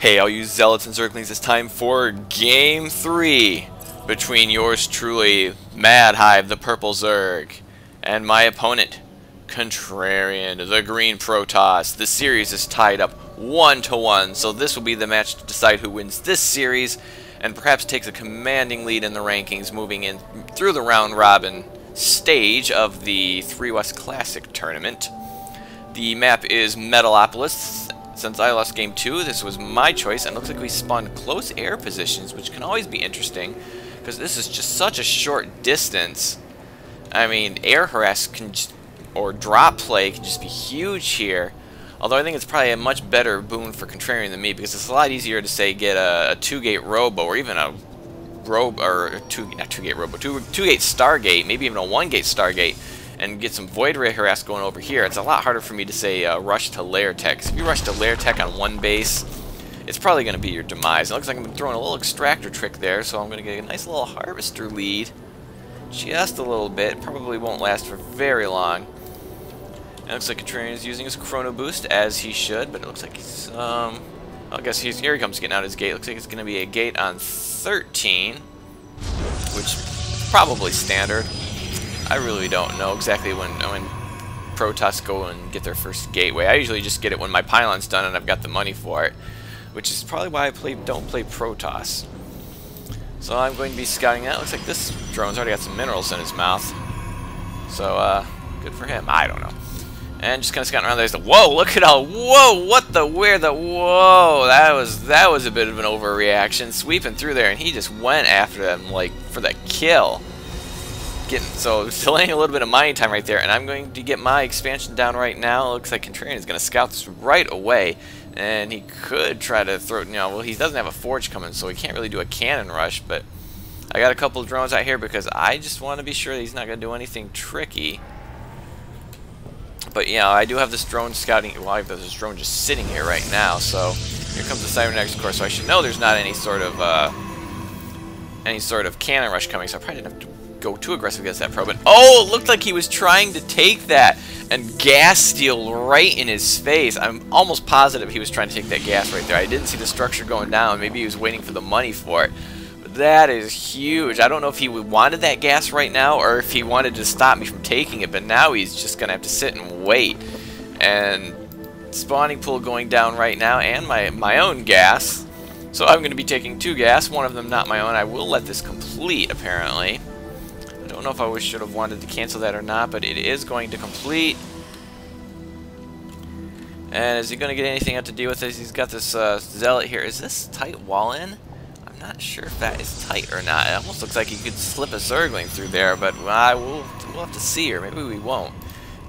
Hey, all you zealots and zerglings, it's time for Game 3 between yours truly, MadHive, the purple zerg, and my opponent, Contrarian, the green Protoss. The series is tied up 1-1, so this will be the match to decide who wins this series, and perhaps takes a commanding lead in the rankings moving in through the round-robin stage of the 3 West Classic tournament. The map is Metalopolis. Since I lost game 2, this was my choice, and it looks like we spawned close air positions, which can always be interesting, because this is just such a short distance. I mean, air harass can or drop play can just be huge here. Although I think it's probably a much better boon for Contrarian than me, because it's a lot easier to say get a 2-gate robo, or even a two-gate Stargate, maybe even a 1-gate Stargate, and get some void ray harass going over here. It's a lot harder for me to say rush to lair tech. If you rush to lair tech on one base, it's probably going to be your demise. It looks like I'm throwing a little extractor trick there, so I'm going to get a nice little harvester lead. Just a little bit. Probably won't last for very long. And it looks like Contrarian is using his chrono boost, as he should, but it looks like he's I guess here he comes getting out his gate. Looks like it's going to be a gate on 13, which is probably standard. I really don't know exactly when Protoss go and get their first gateway. I usually just get it when my pylon's done and I've got the money for it, which is probably why I don't play Protoss. So I'm going to be scouting that. Looks like this drone's already got some minerals in his mouth, so good for him. I don't know. And just kind of scouting around there. Whoa! Look at all! Whoa! What the? Where the? Whoa! That was a bit of an overreaction, sweeping through there, and he just went after them like for the kill. So delaying a little bit of mining time right there, and I'm going to get my expansion down right now. It looks like Contrarian is going to scout this right away, and he could try to throw, well, he doesn't have a forge coming, so he can't really do a cannon rush, but I got a couple of drones out here because I just want to be sure that he's not going to do anything tricky. But yeah, I do have this drone scouting, well, I have this drone just sitting here right now, so here comes the cybernetics core, so I should know there's not any sort of cannon rush coming, so I probably didn't have to go too aggressive against that pro, but oh, it looked like he was trying to take that and gas steal right in his face. I'm almost positive he was trying to take that gas right there. I didn't see the structure going down. Maybe he was waiting for the money for it. But that is huge. I don't know if he wanted that gas right now or if he wanted to stop me from taking it, but now he's just gonna have to sit and wait. And spawning pool going down right now, and my own gas. So I'm gonna be taking 2 gas, one of them not my own. I will let this complete, apparently. I don't know if I should have wanted to cancel that or not, but it is going to complete. And is he going to get anything out to deal with this? He's got this zealot here. Is this tight wall in? I'm not sure if that is tight or not. It almost looks like he could slip a zergling through there, but we'll have to see, or maybe we won't.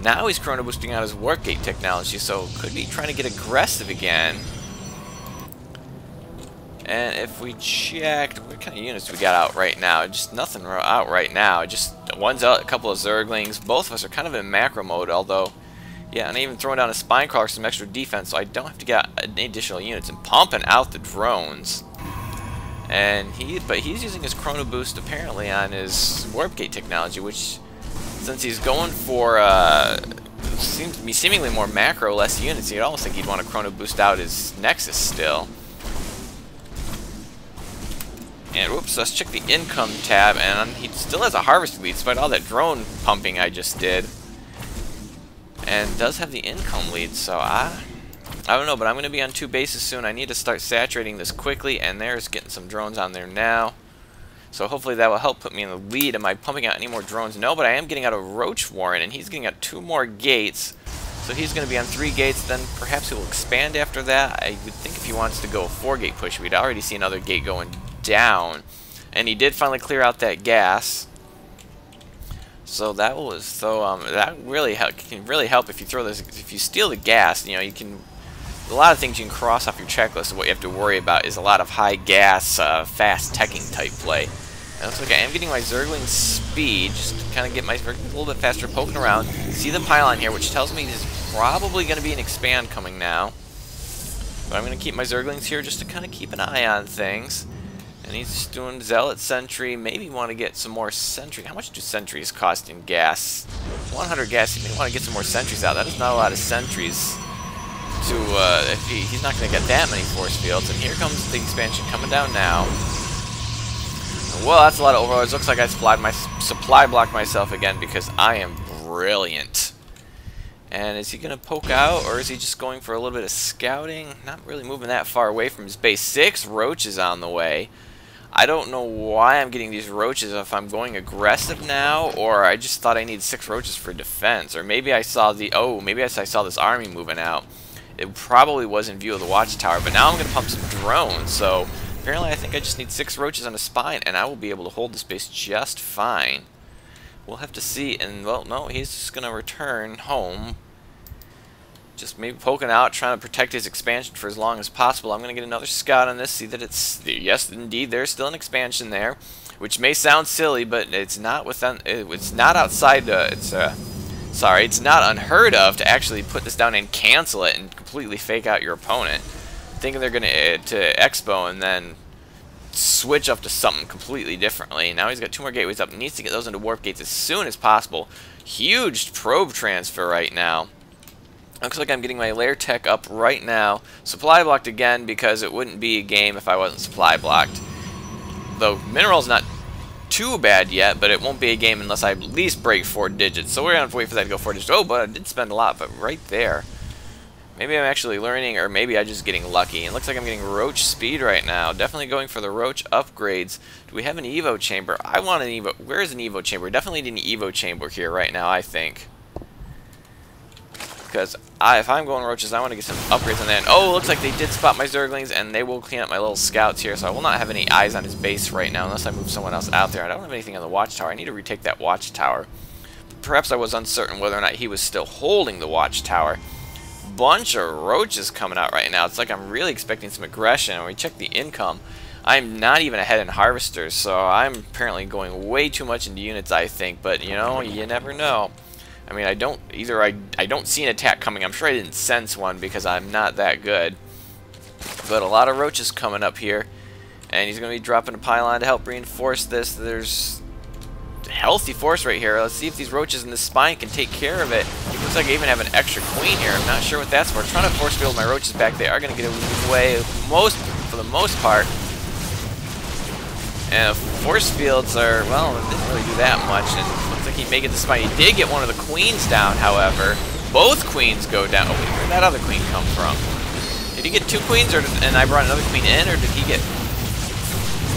Now he's chrono boosting out his warp gate technology, so could be trying to get aggressive again. And if we checked, what kind of units we got out right now? Just nothing out right now. Just one's out, a couple of zerglings. Both of us are kind of in macro mode, although, yeah, and even throwing down a spine crawler for some extra defense, so I don't have to get any additional units. And pumping out the drones. And but he's using his chrono boost apparently on his warp gate technology, which, since he's going for seems to be seemingly more macro, less units, you'd almost think he'd want to chrono boost out his Nexus still. And whoops, let's check the income tab, and he still has a harvest lead despite all that drone pumping I just did. And does have the income lead, so I don't know, but I'm going to be on 2 bases soon. I need to start saturating this quickly, and there's getting some drones on there now. So hopefully that will help put me in the lead. Am I pumping out any more drones? No, but I am getting out a Roach Warren, and he's getting out 2 more gates. So he's going to be on 3 gates, then perhaps he will expand after that. I would think if he wants to go a 4-gate push, we'd already see another gate going down, and he did finally clear out that gas. So that was that really can really help if you throw this. If you steal the gas, you can a lot of things you can cross off your checklist. And what you have to worry about is a lot of high gas, fast teching type play. And it looks like I am getting my zergling speed, just to kind of get my zergling a little bit faster, poking around. See the pylon here, which tells me there's probably going to be an expand coming now. But I'm going to keep my zerglings here just to kind of keep an eye on things. And he's just doing Zealot Sentry. Maybe want to get some more Sentry. How much do Sentries cost in gas? 100 gas. You may want to get some more Sentries out. That is not a lot of Sentries. to, if he's not going to get that many force fields. And here comes the expansion coming down now. Well, that's a lot of overlords. Looks like I supply blocked myself again because I am brilliant. And is he going to poke out, or is he just going for a little bit of scouting? Not really moving that far away from his base. 6 roaches on the way. I don't know why I'm getting these roaches, if I'm going aggressive now, or I just thought I need 6 roaches for defense. Or maybe I saw maybe I saw this army moving out. It probably was in view of the watchtower, but now I'm going to pump some drones, so apparently I think I just need 6 roaches on a spine, and I will be able to hold this base just fine. We'll have to see, and well, no, he's just going to return home. Just maybe poking out, trying to protect his expansion for as long as possible. I'm going to get another scout on this, see that it's, yes, indeed, there's still an expansion there, which may sound silly, but it's not within, it's not outside, sorry, it's not unheard of to actually put this down and cancel it and completely fake out your opponent, thinking they're going to expo and then switch up to something completely differently. Now he's got 2 more gateways up, needs to get those into warp gates as soon as possible. Huge probe transfer right now. Looks like I'm getting my lair tech up right now. Supply blocked again because it wouldn't be a game if I wasn't supply blocked. Though mineral's not too bad yet, but it won't be a game unless I at least break 4 digits. So we're going to have to wait for that to go 4 digits. Oh, but I did spend a lot, but right there. Maybe I'm actually learning, or maybe I'm just getting lucky. It looks like I'm getting roach speed right now. Definitely going for the roach upgrades. Do we have an evo chamber? I want an evo. Where is an evo chamber? Definitely need an evo chamber here right now, I think. Because if I'm going roaches, I want to get some upgrades on that. And, oh, looks like they did spot my zerglings, and they will clean up my little scouts here. So I will not have any eyes on his base right now unless I move someone else out there. I don't have anything on the watchtower. I need to retake that watchtower. Perhaps I was uncertain whether or not he was still holding the watchtower. Bunch of roaches coming out right now. It's like I'm really expecting some aggression. When we check the income, I'm not even ahead in harvesters, so I'm apparently going way too much into units, I think. But, you know, you never know. I mean, I don't see an attack coming. I'm sure I didn't sense one because I'm not that good. But a lot of roaches coming up here, and he's going to be dropping a pylon to help reinforce this. There's healthy force right here. Let's see if these roaches in this spine can take care of it. It looks like I even have an extra queen here. I'm not sure what that's for. I'm trying to force field my roaches back. They are going to get away for the most part. And force fields are, well, it didn't really do that much. And it looks like he may get the spine. He did get one of the queens down, however. Both queens go down. Oh, wait, where did that other queen come from? Did he get 2 queens, and I brought another queen in, or did he get...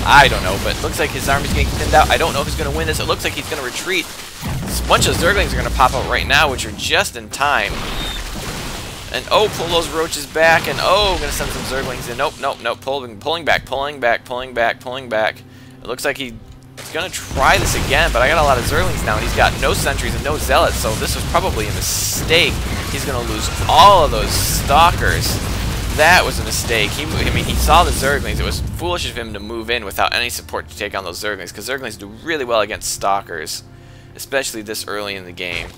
I don't know, but it looks like his army's getting thinned out. I don't know if he's going to win this. It looks like he's going to retreat. A bunch of zerglings are going to pop out right now, which are just in time. And oh, pull those roaches back, and oh, I'm going to send some zerglings in. Nope, nope, nope, pulling back. It looks like he's going to try this again, but I got a lot of zerglings now, and he's got no sentries and no zealots, so this was probably a mistake. He's going to lose all of those stalkers. That was a mistake. I mean, he saw the zerglings. It was foolish of him to move in without any support to take on those zerglings, because zerglings do really well against stalkers, especially this early in the game.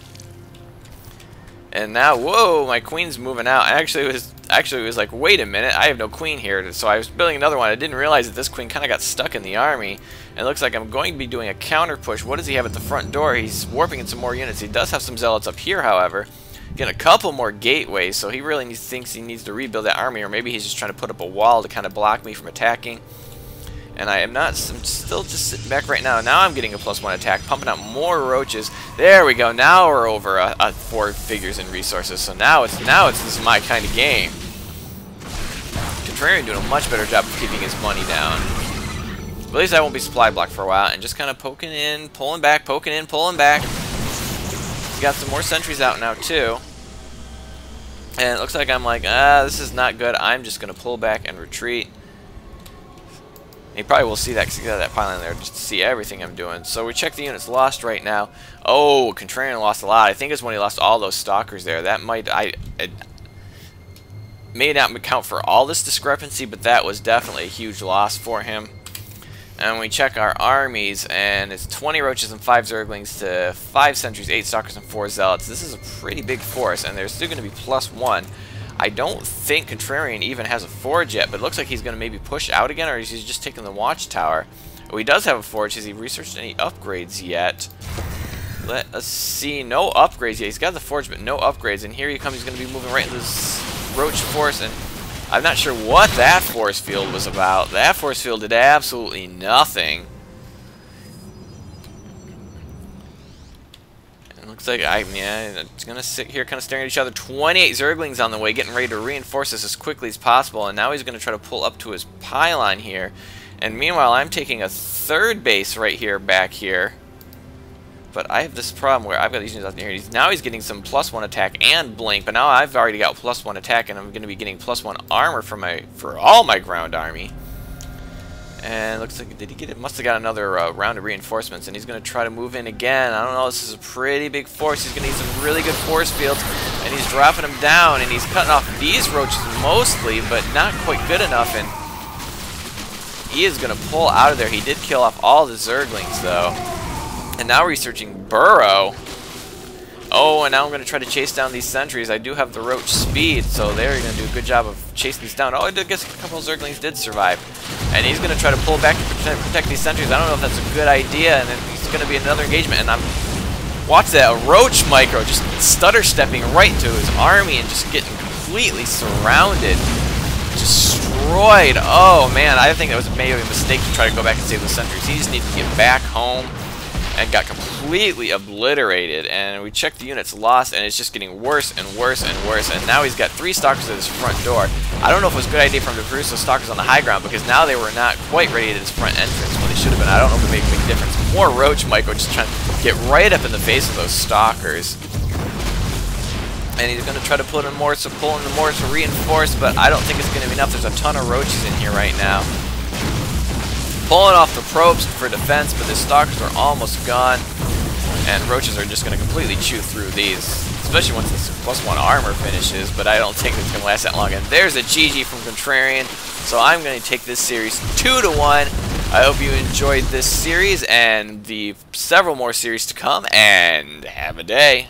And now, whoa, my queen's moving out. Actually, it was like, wait a minute, I have no queen here. So I was building another one. I didn't realize that this queen kind of got stuck in the army. And it looks like I'm going to be doing a counter push. What does he have at the front door? He's warping in some more units. He does have some zealots up here, however. Getting a couple more gateways, so he really thinks he needs to rebuild that army, or maybe he's just trying to put up a wall to kind of block me from attacking. And I'm still just sitting back right now. Now I'm getting a +1 attack, pumping out more roaches. There we go. Now we're over 4 figures in resources. So now this is my kind of game. Contrarian doing a much better job of keeping his money down. But at least I won't be supply blocked for a while, and just kind of poking in, pulling back, poking in, pulling back. He's got some more sentries out now too. And it looks like I'm like, this is not good. I'm just going to pull back and retreat. He probably will see that because he's got that pylon there just to see everything I'm doing. So we check the units lost right now. Oh, Contrarian lost a lot. I think it's when he lost all those stalkers there. That might... it may not account for all this discrepancy, but that was definitely a huge loss for him. And we check our armies, and it's 20 roaches and 5 zerglings to 5 sentries, 8 stalkers, and 4 zealots. This is a pretty big force, and there's still going to be +1. I don't think Contrarian even has a forge yet, but it looks like he's going to maybe push out again, or is he just taking the watchtower? Oh, he does have a forge. Has he researched any upgrades yet? Let us see. No upgrades yet. He's got the forge, but no upgrades. And here he comes. He's going to be moving right into this roach force, and I'm not sure what that force field was about. That force field did absolutely nothing. It looks like it's gonna sit here kind of staring at each other. 28 Zerglings on the way, getting ready to reinforce this as quickly as possible, and now he's gonna try to pull up to his pylon here. And meanwhile, I'm taking a third base right here, back here. But I have this problem where I've got these units out here. Now he's getting some +1 attack and blink, but now I've already got +1 attack, and I'm going to be getting +1 armor for all my ground army. And looks like, did he get it? Must have got another round of reinforcements, and he's going to try to move in again. I don't know, this is a pretty big force. He's going to need some really good force fields, and he's dropping them down, and he's cutting off these roaches mostly, but not quite good enough, and he is going to pull out of there. He did kill off all the Zerglings, though. And now researching Burrow. Oh, and now I'm going to try to chase down these sentries. I do have the roach speed, so they're going to do a good job of chasing these down. Oh, I guess a couple of Zerglings did survive. And he's going to try to pull back to protect these sentries. I don't know if that's a good idea, and then it's going to be another engagement. And watch that, a roach micro just stutter-stepping right to his army and just getting completely surrounded. Destroyed. Oh, man, I think that was maybe a mistake to try to go back and save the sentries. He just needed to get back home. And got completely obliterated, and we checked the units lost, and it's just getting worse and worse and worse, and now he's got 3 stalkers at his front door. I don't know if it was a good idea for him to produce those stalkers on the high ground, because now they were not quite ready at his front entrance when they should have been. I don't know if it made a big difference. More roach micro just trying to get right up in the face of those stalkers. And he's going to try to pull in more to reinforce, but I don't think it's going to be enough. There's a ton of roaches in here right now. Pulling off the probes for defense, but the stalkers are almost gone, and roaches are just going to completely chew through these, especially once this +1 armor finishes, but I don't think it's going to last that long. And there's a GG from Contrarian, so I'm going to take this series 2-1. I hope you enjoyed this series and the several more series to come, and have a day.